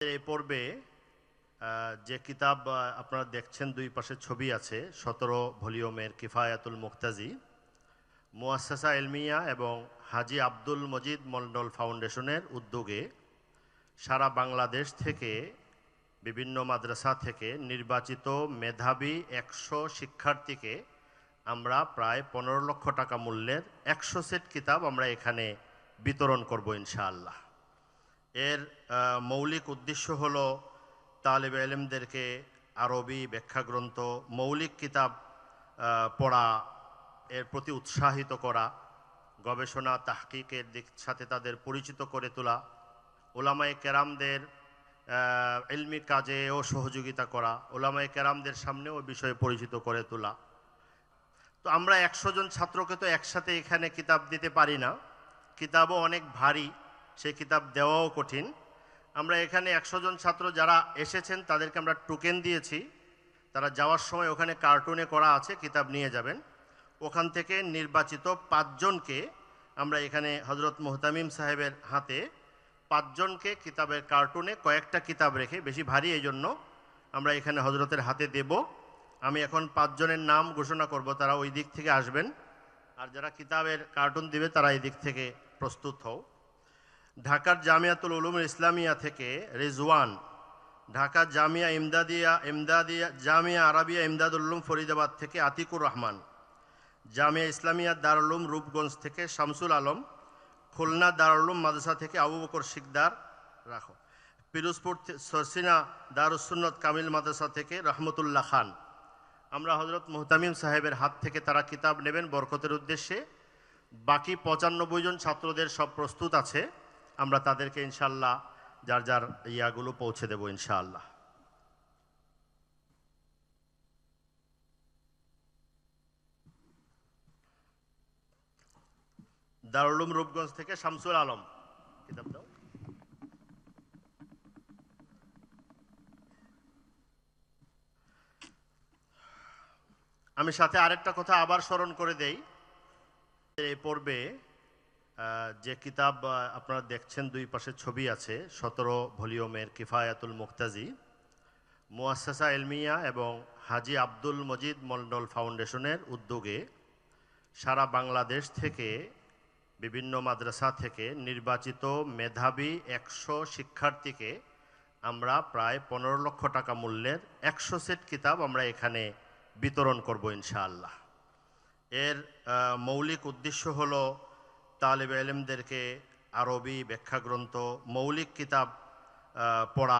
এই পর্বে যে কিতাব আপনারা দেখছেন, দুই পাশে ছবি আছে, 17 ভলিউমের কিফায়াতুল মুক্তাজি, মুআসসাসা ইলমিয়া এবং হাজী আব্দুল মজিদ মন্ডল ফাউন্ডেশনের উদ্যোগে সারা বাংলাদেশ থেকে বিভিন্ন মাদ্রাসা থেকে নির্বাচিত মেধাবী 100 শিক্ষার্থীকে আমরা প্রায় 15 লক্ষ টাকা মূল্যের 100 সেট কিতাব আমরা এখানে বিতরণ করব ইনশাআল্লাহ। এর মৌলিক উদ্দেশ্য হলো তালেবে ইলমদেরকে আরবি ব্যাখ্যাগ্রন্থ, মৌলিক কিতাব পড়া, এর প্রতি উৎসাহিত করা, গবেষণা তাহকিকের দিক সাথে তাদের পরিচিত করে তোলা, ওলামায়ে কেরামদের ইলমি কাজেও সহযোগিতা করা, ওলামায়ে কেরামদের সামনেও বিষয়ে পরিচিত করে তোলা। তো আমরা 100 জন ছাত্রকে তো একসাথে এখানে কিতাব দিতে পারি না, কিতাবও অনেক ভারী, সেই কিতাব দেওয়াও কঠিন। আমরা এখানে 100 জন ছাত্র যারা এসেছেন তাদেরকে আমরা টোকেন দিয়েছি, তারা যাওয়ার সময় ওখানে কার্টুনে করা আছে, কিতাব নিয়ে যাবেন। ওখান থেকে নির্বাচিত 5 জনকে আমরা এখানে হজরত মুহতামিম সাহেবের হাতে 5 জনকে কিতাবের কার্টুনে কয়েকটা কিতাব রেখে, বেশি ভারী এই জন্য আমরা এখানে হজরতের হাতে দেব। আমি এখন 5 জনের নাম ঘোষণা করব, তারা ওই দিক থেকে আসবেন, আর যারা কিতাবের কার্টুন দিবে তারা এই দিক থেকে প্রস্তুত হও। ঢাকার জামিয়াতুল উলুমুল ইসলামিয়া থেকে রিজওয়ান, ঢাকা জামিয়া জামিয়া আরাবিয়া ইমদাদুল উলুম ফরিদাবাদ থেকে আতিকুর রহমান, জামিয়া ইসলামিয়া দারুল উলুম রূপগঞ্জ থেকে শামসুল আলম, খুলনা দারুল উলুম মাদ্রাসা থেকে আবু বকর শিকদার রাখো, পিরোজপুর সরসিনা দারুস সুন্নত কামিল মাদ্রাসা থেকে রহমতুল্লাহ খান। আমরা হজরত মুহতামিম সাহেবের হাত থেকে তারা কিতাব নেবেন বরকতের উদ্দেশ্যে। বাকি 95 জন ছাত্রদের সব প্রস্তুত আছে, আমরা তাদেরকে ইনশাআল্লাহ যার যার ইয়াগুলো পৌঁছে দেব ইনশাআল্লাহ। দারুল উলুম রূপগঞ্জ থেকে শামসুল আলম, কিতাব দাও। আমি সাথে আরেকটা কথা আবার স্মরণ করে দেই, এই পর্বে যে কিতাব আপনারা দেখছেন, দুই পাশে ছবি আছে, 17 ভলিউমের কিফায়াতুল মুক্তাজি, মুআসসাসা ইলমিয়া এবং হাজী আব্দুল মজিদ মন্ডল ফাউন্ডেশনের উদ্যোগে সারা বাংলাদেশ থেকে বিভিন্ন মাদ্রাসা থেকে নির্বাচিত মেধাবী 100 শিক্ষার্থীকে আমরা প্রায় 15 লক্ষ টাকা মূল্যের 100 সেট কিতাব আমরা এখানে বিতরণ করব ইনশাআল্লাহ। এর মৌলিক উদ্দেশ্য হলো তালেবে ইলমদেরকে আরবি ব্যাখ্যাগ্রন্থ, মৌলিক কিতাব পড়া।